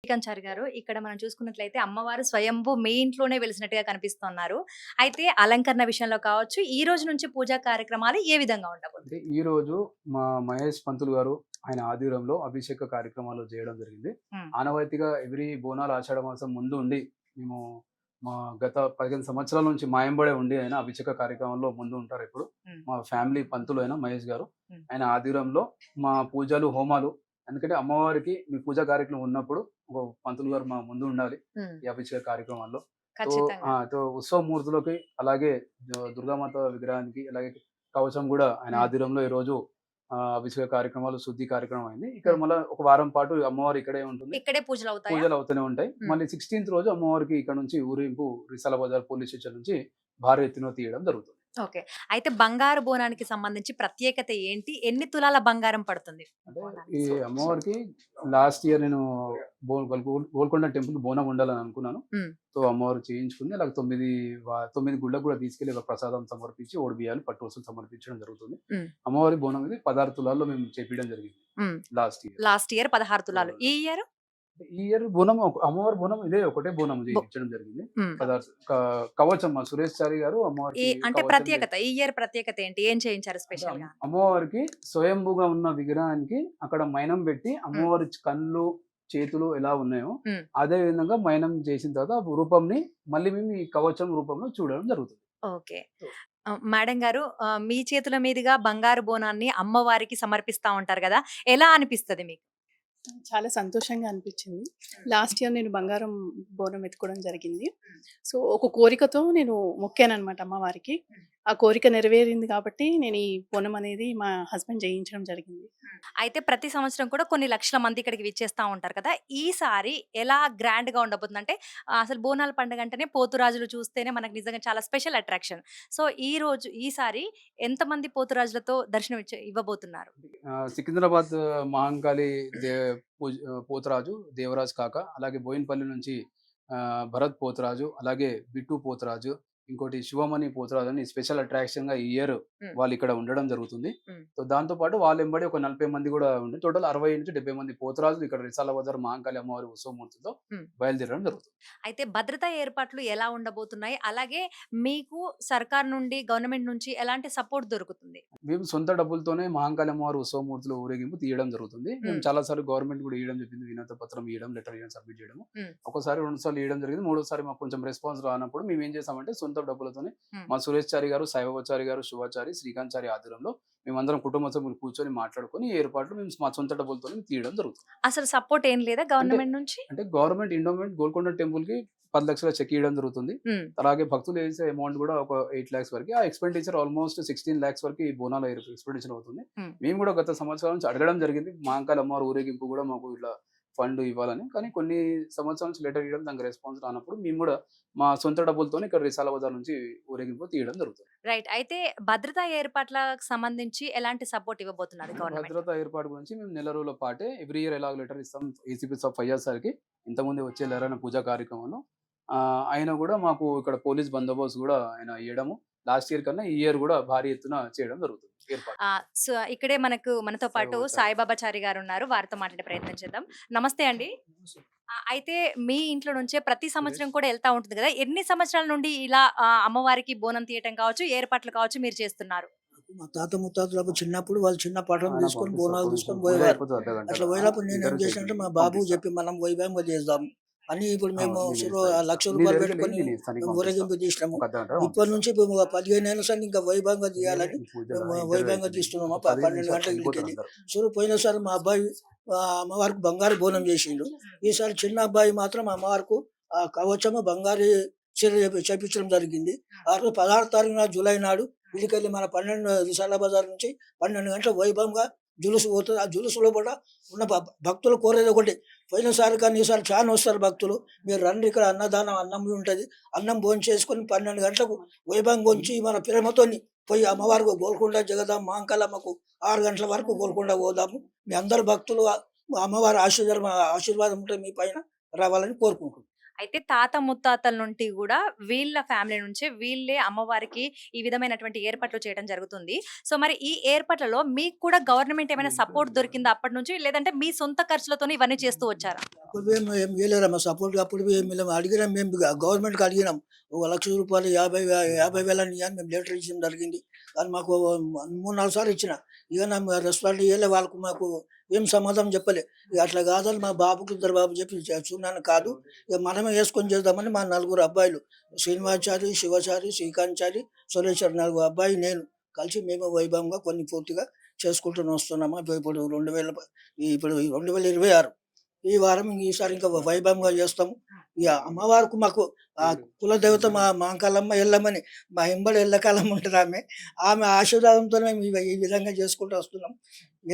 శ్రీకాంత్ గారు ఇక్కడ మనం చూసుకున్నట్లయితే అమ్మవారు స్వయంభూ మీ ఇంట్లోనే వెలిసినట్టుగా కనిపిస్తున్నారు. అయితే అలంకరణ విషయంలో కావచ్చు, ఈ రోజు నుంచి పూజా కార్యక్రమాలు ఏ విధంగా అంటే ఉండబోతున్నాయి? ఈరోజు మా మహేష్ పంతులు గారు ఆయన ఆధ్వర్యంలో అభిషేక కార్యక్రమాలు చేయడం జరిగింది. హ్మ్. ఆనవాయితీగా ఎవ్రీ బోనాలు ఆషాఢ మాసం ముందు ఉండి మేము మా గత 15 సంవత్సరాల నుంచి మా ఎంబడే ఉండి ఆయన అభిషేక కార్యక్రమంలో ముందు ఉంటారెప్పుడు. హ్మ్. మా ఫ్యామిలీ పంతులు అయిన మహేష్ గారు. హ్మ్. ఆయన ఆధ్వర్యంలో మా పూజలు, హోమాలు ఎందుకంటే అమ్మవారికి మీ పూజా కార్యక్రమం ఉన్నప్పుడు ఒక పంతులు గారు మా ముందు ఉండాలి హ్మ్. ఈ అభిషేక కార్యక్రమాల్లో. ఖచ్చితంగా. ఉత్సవ మూర్తులకి అలాగే దుర్గామాత విగ్రహానికి అలాగే కవచం గూడా ఆయన హ్మ్. ఆధ్వర్యంలో ఈరోజు అభిషేక కార్యక్రమాలు, శుద్ధి కార్యక్రమం అయింది. ఇక్కడ హ్మ్. మళ్ళా ఒక వారం పాటు అమ్మవారు ఇక్కడే ఉంటుంది. ఇక్కడే పూజలవుతాయా? పూజలు అవుతూనే ఉంటాయి. హ్మ్. మళ్ళీ 16థ్ రోజు అమ్మవారికి ఇక్కడ నుంచి ఊరేగింపు రిసాల బజార్ పోలీస్ స్టేషన్ నుంచి భారీ ఎత్తున తీయడం జరుగుతుంది. ఓకే. అయితే బంగారు బోనానికి సంబంధించి ప్రత్యేకత ఏంటి? ఎన్ని తులాల బంగారం పడుతుంది అంటే ఈ బోనానికి? అమ్మవారికి లాస్ట్ ఇయర్ నేను గోల్కొండ టెంపుల్‌కి బోనం వండాలని అనుకున్నాను. హ్మ్. సో, అమ్మవారు చేయించుకుంది. అలాగే 9 గుళ్ళకి కూడా తీసుకెళ్ళి ఒక ప్రసాదం సమర్పించి, ఓడిబియ్యాలు, పట్టు వస్తువులు సమర్పించడం జరుగుతుంది. హ్మ్. అమ్మవారి బోనం ఇది 16 తులాల్లో మేము చేపియడం జరిగింది హ్మ్. Last year. Last year 16 so, తులాలు. ఈ ఇయర్? ఈ ఇయర్ బోనం అమ్మవారి బోనం ఇదే ఒకటే బోనం బొ చేయించడం జరిగింది. హ్మ్. 16 కవచం మా సురేష్ చారి గారు ఈ అమ్మవారికి అంటే కవచం ప్రత్యేకత. ఈ ఇయర్ ప్రత్యేకత ఏంటి? ఏం చేయించారు అంటే స్పెషల్‌గా? అమ్మవారికి స్వయంభూగా ఉన్న విగ్రహానికి అక్కడ మైనం పెట్టి హ్మ్. అమ్మవారి కళ్ళు, చేతులు ఎలా ఉన్నాయో హ్మ్. అదే విధంగా మైనం చేసిన తర్వాత ఆ రూపంని మళ్ళీ మేము ఈ కవచం రూపంలో చూడడం జరుగుతుంది. ఓకే. మేడం గారు మీ చేతుల మీదుగా బంగారు బోనాన్ని అమ్మవారికి సమర్పిస్తా ఉంటారు గదా! ఎలా అనిపిస్తది మీకు? చాలా సంతోషంగా అనిపించింది. లాస్ట్ ఇయర్ నేను బంగారం బోనం ఎత్తుకోవడం జరిగింది. సో, ఒక కోరికతో నేను మొక్కాననమాట అమ్మవారికి. ఆ కోరిక నెరవేరింది కాబట్టి నేను ఈ బోనం అనేది మా హస్బెండ్ చేయించడం జరిగింది. అయితే ప్రతి సంవత్సరం కూడా కొన్ని లక్షల మంది ఇక్కడికి విచ్చేస్తా ఉంటారు కదా! ఈసారి ఎలా గ్రాండ్‌గా ఉండబోతుందంటే అసలు బోనాల పండుగంటేనే పోతురాజులు చూస్తేనే మనకు నిజంగా చాలా స్పెషల్ అట్రాక్షన్. సో, ఈసారి ఎంతమంది పోతురాజులతో దర్శనం ఇవ్వబోతున్నారు? సికింద్రాబాద్ మహంకాళి దే పోతురాజు, దేవరాజ్ కాక, అలాగే బోయినపల్లి నుంచి భరత్ పోతురాజు, అలాగే బిట్టు పోతురాజు, ఇంకోటి శివమణి పోతురాజు అని స్పెషల్ అట్రాక్షన్‌గా ఈ ఇయర్ హ్మ్. వాళ్ళిక్కడ ఉండడం జరుగుతుంది. హ్మ్. సో, దాంతో పాటు వాళ్ళెంబడి ఒక 40 మంది గూడా ఉండి టోటల్ 60-70 మంది పోతురాజులు ఇక్కడ రిసాల బజార్ మహంకాళి అమ్మవారి ఉత్సవమూర్తితో హ్మ్. బయలుదేరడం జరుగుతుంది. అయితే భద్రతా ఏర్పాట్లు ఎలా ఉండబోతున్నాయి? అలాగే మీకు సర్కార్ నుండి, గవర్నమెంట్ నుంచి ఎలాంటి సపోర్ట్ దొరుకుతుంది? మేము సొంత డబ్బులతోనే మహంకాళి అమ్మవారి ఉత్సవమూర్తులు ఊరేగింపు తీయడం జరుగుతుంది. మేము హ్మ్. చాలా సార్లు గవర్నమెంట్ కూడా ఇయ్యడం చెప్పింది. వినతి పత్రం ఇయ్యడం, లెటర్ ఇయ్యడం, సబ్మిట్ చేయడము. హ్మ్. ఒకసారి, 2 సార్లు ఇయ్యడం జరిగింది. మూడోసారి మాకు కొంచెం రెస్పాన్స్ రానప్పుడు మేమేం చేసామంటే సొంత డబ్బులతోనే హ్మ్. మా సురేష్ చారి గారు, సాయిబాబాచారి గారు, శుభాచారి, శ్రీకాంత్ చారి ఆధ్వర్యంలో మేమందరం కుటుంబ సభ్యులు కూర్చొని మాట్లాడుకొని ఈ ఏర్పాట్లు మేము మా సొంత డబ్బులతోనే తీయడం జరుగుతుంది. అసలు సపోర్ట్ ఏం లేదా అంటే, గవర్నమెంట్ నుంచి? అంటే గవర్నమెంట్ ఎండోమెంట్ గోల్కొండ టెంపుల్‌కి 10,00,000 చెక్ ఇయ్యడం జరుగుతుంది. హ్మ్. అలాగే భక్తులు ఏసే అమౌంట్ గూడా ఒక 8,00,000 వరకి. ఆ ఎక్స్‌పెండిచర్ ఆల్‌మోస్ట్ 16,00,000 వరకి ఈ బోనాల ఎక్స్‌పెండిచర్ అవుతుంది. హ్మ్. మేము గూడా గత సంవత్సరాల నుంచి అడగడం జరిగింది. మహంకాళి అమ్మవారి ఊరేగింపు గూడా మాకు ఇట్లా ఫండ్ ఇవ్వాలని. కానీ కొన్ని సంవత్సరాల నుంచి లెటర్ ఇయ్యడం దానికి రెస్పాన్స్ రానప్పుడు మేము గూడా మా సొంత డబ్బులతోనే ఇక్కడ రిసాల బజార్ నుంచి ఊరేగింపు తీయడం జరుగుతుంది. రైట్. అయితే భద్రతా ఏర్పాట్లకు సంబంధించి ఎలాంటి సపోర్ట్ ఇవ్వబోతున్నది గవర్నమెంట్? భద్రతా ఏర్పాటు గురించి మేము నెల రోజుల పాటే ఎవ్రీ ఇయర్ ఎలాగో లెటర్ ఇస్తాం ఏసీపీ సబ్ ఫయ్యాజ్ సార్‌కి. ఇంతకుముందే వచ్చెళ్లారన్న పూజా కార్యక్రమంలో. ఆయన గూడా మాకు ఇక్కడ పోలీస్ బందోబస్తు గూడా ఆయన ఇయ్యడము. లాస్ట్ ఇయర్ కన్నా ఈ ఇయర్ గూడా భారీ ఎత్తున చేయడం జరుగుతుంది ఏర్పాటు. సో, ఇక్కడే మనతో పాటు సాయిబాబాచారి. సాయిబాబాచారి గారున్నారు. వారితో మాట్లాడే ప్రయత్నం చేద్దాం. నమస్తే అండి. అయితే మీ ఇంట్లో నుంచే ప్రతి సురేష్. సంవత్సరం కూడా ఎళ్తా ఉంటుంది గదా! ఎన్ని సంవత్సరాల నుండి ఇలా అమ్మవారికి బోనం తీయటం కావచ్చు, ఏర్పాట్లు కావచ్చు మీరు చేస్తున్నారు? మా తాత ముత్తాతలకు చిన్నప్పుడు వాళ్ళు చిన్న పటం ఆయన తీసుకొని పంపిస్తా బోనాలు కొంచెం తీసుకొని పూజ పోయేవారు. అయిపోతది అర్ధగంటలో. అట్లా పోయినప్పుడు నేనేం ఇంటర్వ్యూ చేశానంటే షెడ్యూల్ మా బాబుకి పంపిస్తా. చెప్పి మనం వైభవంగా చేద్దాం అని ఇప్పుడు మేము నేను సురో ఇస్తా, ఇస్తా. రూ. నీ 1,00,000 దగ్గరికి పెట్టుకొని నేను ఇస్తా, నీకు మేము పంపిస్తా. ఊరేగింపు తీసినాము. ఒక అర్ధగంటలో ఇప్పటి పంపిస్తా. నుంచి మేము 15 ఏళ్ల సార్ ఇంకా వైభవంగా తీయాలని ఈ పూజ మేము ఇంటర్వ్యూ వైభవంగా అయిపోయింది. తీస్తున్నాము. ఒక 15 12 నిమిషాలు గంటల వెళ్ళిపోతారు ఇంటికెళ్ళి అందరూ. చూడు పోయినసారి మా అబ్బాయి అమ్మవారికి బంగారు బోనం చేసిండు. ఈసారి చిన్న అబ్బాయి మాత్రం అమ్మవారికి కవచము బంగారు చీర చేపించడం జరిగింది. ఆ రోజు 16 తారీఖున జూలై నాడు ఇళ్ళకెళ్ళి మన 12 విశాల బజార్ నుంచి 12 గంటల వైభవంగా జులుసు పోతది. ఆ జులుసులో కూడా ఉన్న భక్తులు కోరేది ఒకటి. పోయినసారి కన్నా ఈసారి చాలా వస్తారు భక్తులు. మీరు రండి ఇక్కడ అన్నదానం అన్నం ఉంటది. అన్నం భోంచేసుకొని 12 గంటలకు వైభవంగా ఉంచి మన ప్రేమతోని పోయి అమ్మవారికి గోల్కొండ జగదాంబ మహంకాళమ్మకు 6 గంటల వరకు గోల్కొండ పోదాము. మీ అందరు భక్తులు అమ్మవారి ఆశీర్వాదం ఉంటే మీ పైన రావాలని కోరుకుంటున్నాను. అయితే తాత ముత్తాతల నుండి గూడా వీళ్ళ ఫ్యామిలీ నుంచే వీళ్ళే అమ్మవారికి ఈ విధమైనటువంటి ఏర్పాట్లు చేయడం జరుగుతుంది. సో, మరి ఈ ఏర్పాట్లలో మీకు కూడా గవర్నమెంట్ ఏమైనా సపోర్ట్ దొరికిందా అప్పటి నుంచి? లేదంటే మీ సొంత ఖర్చులతోని ఇవన్నీ చేస్తూ వచ్చారా? అప్పుడు మేము ఏం ఇయ్యలేరమ్మా సపోర్ట్. అప్పుడు మేము అడిగినాం, మేము గవర్నమెంట్‌కి అడిగినాం. ఒక ₹1,00,000 50,000 ఇయ్యని మేము లెటర్ ఇచ్చడం జరిగింది. కానీ మాకు 3, 4 సార్లు ఇచ్చిన. ఇక రెస్పాండ్ ఇయ్యలే. వాళ్ళకు మాకు ఏం సమాధానం చెప్పలే. ఇక అట్లా కాదని మా బాబుకి ఇద్దరు బాబు చెప్పి చూన్నాను కాదు. ఇక మనమే యేసుకొని చేద్దామని మా నలుగురు అబ్బాయిలు శ్రీనివాచారి, శివచారి, శ్రీకాంత్ చారి, సురేశ్వర్ నలుగురు అబ్బాయి నేను కలిసి మేము వైభవంగా కొన్ని పూర్తిగా చేసుకుంటూ వస్తున్నాము. ఇప్పుడు 2026 ఈ వారం ఈసారి ఇంకా వైభవంగా చేస్తాము. ఇక అమ్మవారికి మాకు కులదేవత మా మాంకాలమ్మ ఎల్లమ్మని మా ఎంబడి ఎల్లకాలం ఉంటుంది ఆమె. ఆమె ఆశీర్వాదంతోనే మేము ఈ విధంగా చేసుకుంటూ వస్తున్నాం.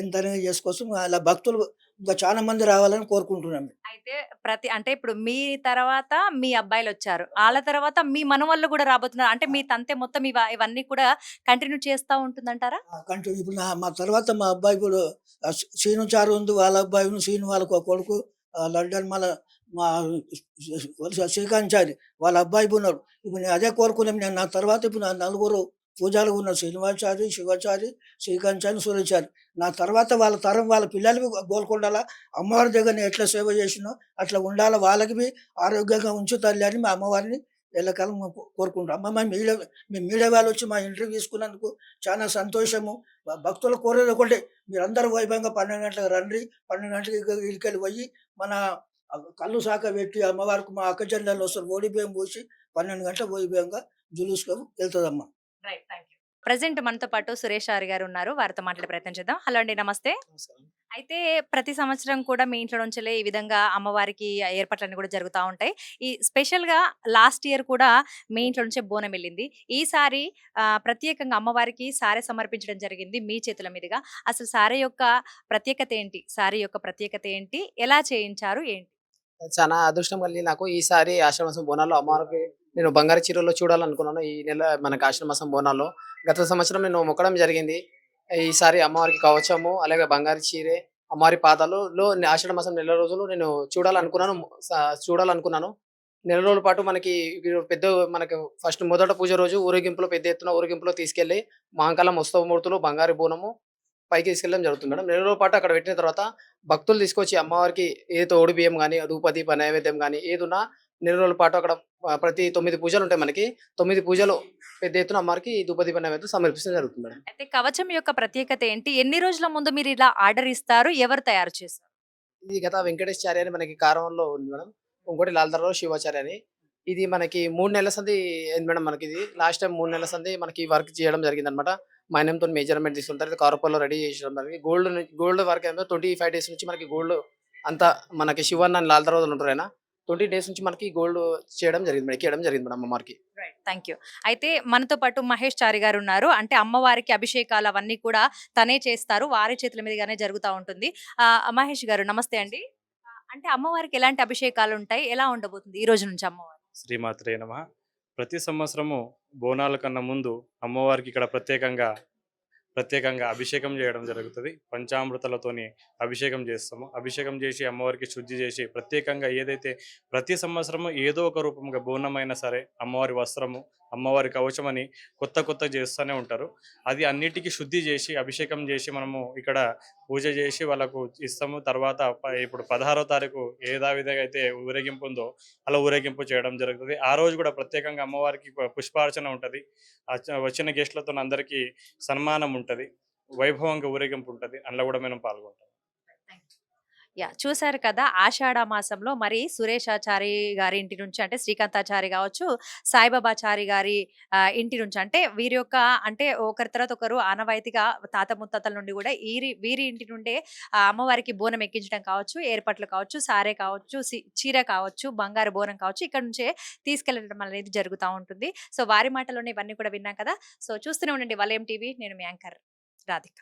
ఎంతైనా చేసుకోవచ్చు. అలా భక్తులు ఇంకా చాలా మంది రావాలని కోరుకుంటున్నాం. అయితే అంటే ఇప్పుడు మీ తర్వాత మీ అబ్బాయిలొచ్చారు. ఆళ్ళ తర్వాత మీ మనవళ్ళు గూడా రాబోతున్నారు. అంటే మీ తంతె మొత్తం ఇవన్నీ కూడా కంటిన్యూ చేస్తా ఉంటుందంటారా? కంటిన్యూ ఇప్పుడు మా తర్వాత మా అబ్బాయి ఇప్పుడు శ్రీను చారు ఉంది. వాళ్ళ అబ్బాయి శ్రీను వాళ్ళకు ఒక కొడుకు లండన్ మళ్ళా మా శ్రీకాంత్ చారి వాళ్ళ అబ్బాయి ఉన్నాడు. ఇప్పుడు నేను అదే కోరుకున్నాం. నేను నా తర్వాత ఇప్పుడు నా నలుగురు పూజారులు ఉన్నారు. శ్రీనివాచారి, శివచారి, శ్రీకాంత్ చారి, సురేష్ చారి. నా తర్వాత వాళ్ళ తరం వాళ్ళ పిల్లలకి గోల్కొండల అమ్మవారి దగ్గర నేను ఎట్లా సేవ చేసినో అట్లా ఉండాలి. వాళ్ళకి ఆరోగ్యంగా ఉంచు తల్లి అని మా అమ్మవారిని ఎల్లకాలం కోరుకుంటాం. అమ్మ మీ మీడియా వాళ్ళు వచ్చి మా ఇంటర్వ్యూ తీసుకున్నందుకు చాలా సంతోషము. భక్తులు కోరేది ఒకటే, మీరందరూ వైభవంగా 12 గంటలకు రండి. 12 గంటలకి ఇళ్ళకెళ్ళి పోయి మన కళ్ళు శాఖ పెట్టి అమ్మవారికి మా అక్క చెల్లెళ్ళు వస్తారు. ఓడి బియ్యం పోసి 12 గంటలకు వైభవంగా జులూస్‌లో వెళ్తదమ్మ. రైట్. Thank you. ప్రెజెంట్ మనతో పాటు సురేష్ చారి గారు ఉన్నారు. వారితో మాట్లాడే ప్రయత్నం చేద్దాం. హలో అండి. నమస్తే. అయితే ప్రతి సంవత్సరం కూడా మీ ఇంట్లో నుంచెలే ఈ విధంగా అమ్మవారికి ఏర్పాట్లన్నీ కూడా జరుగుతా ఉంటాయి. ఈ స్పెషల్‌గా లాస్ట్ ఇయర్ కూడా మీ ఇంట్లో నుంచే బోనం ఎళ్ళింది. ఈసారి ప్రత్యేకంగా అమ్మవారికి సారె సమర్పించడం జరిగింది మీ చేతుల మీదుగా. అసలు సారె యొక్క ప్రత్యేకత ఏంటి? సారె యొక్క ప్రత్యేకత ఏంటి? ఎలా చేయించారు? ఏంటి? చాలా అదృష్టం కలిగింది నాకు. ఈసారి ఆషాఢ మాసం బోనాల్లో అమ్మవారికి నేను బంగారు చీరలో చూడాలనుకున్నాను. ఈ నెల మనకి ఆషాఢ మాసం బోనాల్లో. గత సంవత్సరం నేను మొక్కడం జరిగింది. ఈసారి అమ్మవారికి కవచము, అలాగే బంగారు చీరె, అమ్మవారి పాదాలలో ఆషాఢ మాసం నెల రోజులు నేను చూడాలనుకున్నాను. చూడాలనుకున్నాను. నెల రోజుల పాటు మనకి పెద్ద మనకు ఫస్ట్ మొదట పూజ రోజు ఊరేగింపులో పెద్ద ఎత్తున ఊరేగింపులో తీసుకెళ్ళి మహంకాళం ఉత్సవ మూర్తులు, బంగారు బోనము పైకి తీసుకెళ్ళడం జరుగుతుంది మేడం. నెల రోజుల పాటు అక్కడ పెట్టిన తర్వాత భక్తులు తీసుకొచ్చి అమ్మవారికి ఏదైతే ఓడి బియ్యం గాని, ధూపదీప నైవేద్యం గాని ఏదున్నా నెల రోజుల పాటు అక్కడ ప్రతి 9 పూజలుంటాయి మనకి. 9 పూజలు పెద్ద ఎత్తున అమ్మవారికి ధూపదీప నైవేద్యం సమర్పించడం జరుగుతుంది మేడం. అయితే కవచం యొక్క ప్రత్యేకత ఏంటి? ఎన్ని రోజుల ముందు మీరు ఇలా ఆర్డర్ ఇస్తారు? ఎవరు తయారు చేస్తారు? ఇది గత వెంకటేశ్చారి అని మనకి కారంలో ఉంది మేడం. ఇంకోటి లాల్దర్లో శివాచార్య అని. ఇది మనకి 3 నెలల సంది అయింది మేడం మనకిది. లాస్ట్ టైమ్ 3 నెలల సంది మనకి వర్క్ చేయడం జరిగిందనమాట. మైనంతోని మెజర్‌మెంట్ తీసుకున్న తర్వాత కార్పొలో రెడీ చేసేయడం జరిగింది. గోల్డ్ వర్క్ ఏమో 25 డేస్ నుంచి మనకి గోల్డ్ అంతా మనకి శివన్న అని లాల్దర్ రోజులు ఉంటారు ఆయన. 20 డేస్ నుంచి మనకి గోల్డ్ చేయడం జరిగింది మేడం. ఎక్కియడం జరిగింది మేడం అమ్మవారికి. రైట్. Thank you. అయితే మనతో పాటు మహేష్ చారి గారు ఉన్నారు. అంటే అమ్మవారికి అభిషేకాలు అవన్నీ కూడా తనే చేస్తారు. వారి చేతుల మీదుగానే జరుగుతా ఉంటుంది. మహేష్ గారు నమస్తే అండి. అంటే అమ్మవారికి ఎలాంటి అభిషేకాలుంటాయి? ఎలా ఉండబోతుంది ఈ రోజు నుంచి అమ్మవారు? శ్రీమాత్రే నమః. ప్రతి సంవత్సరము బోనాల కన్నా ముందు అమ్మవారికి ఇక్కడ ప్రత్యేకంగా అభిషేకం చేయడం జరుగుతుంది. పంచామృతాలతోని అభిషేకం చేస్తాము. అభిషేకం చేసి అమ్మవారికి శుద్ధి చేసి ప్రత్యేకంగా ఏదైతే ప్రతి సంవత్సరము ఏదో ఒక రూపంగా బోనమైనా సరే అమ్మవారి వస్త్రము, అమ్మవారి కవచమని కొత్త చేస్తూనే ఉంటారు. అది అన్నిటికీ శుద్ధి చేసి అభిషేకం చేసి మనము ఇక్కడ పూజ చేసి వాళ్ళకు ఇస్తాము. తర్వాత ఇప్పుడు 16వ తారీఖు విధంగా అయితే ఊరేగింపు ఉందో అలా ఊరేగింపు చేయడం జరుగుతుంది. ఆ రోజు కూడా ప్రత్యేకంగా అమ్మవారికి పుష్పార్చన ఉంటుంది. వచ్చిన గెస్టులతో అందరికీ సన్మానం ఉంటుంది. వైభవంగా ఊరేగింపు ఉంటుంది. అందులో కూడా మనం పాల్గొంటాం. యాహ్! చూసారు కదా! ఆషాఢ మాసంలో మరి సురేషాచారి గారి ఇంటి నుంచి అంటే శ్రీకాంతాచారి గావచ్చు, సాయిబాబాచారి గారి ఇంటి నుంచి అంటే వీరి యొక్క అంటే ఒకరి తర్వాత ఒకరు ఆనవాయితీగా తాత ముత్తాతల నుండి కూడా వీరి ఇంటి నుండే అమ్మవారికి బోనం ఎక్కించడం కావచ్చు, ఏర్పాట్లు కావచ్చు, సారె కావచ్చు, చీర కావచ్చు, బంగారు బోనం కావచ్చు ఇక్కడ నుంచే తీసుకెళ్లడం అనేది జరుగుతా ఉంటుంది. సో వారి మాటలోనే ఇవన్నీ కూడా విన్నాం కదా! సో చూస్తూనే ఉండండి వలయం టీవీ. నేను మీ యాంకర్ రాధిక.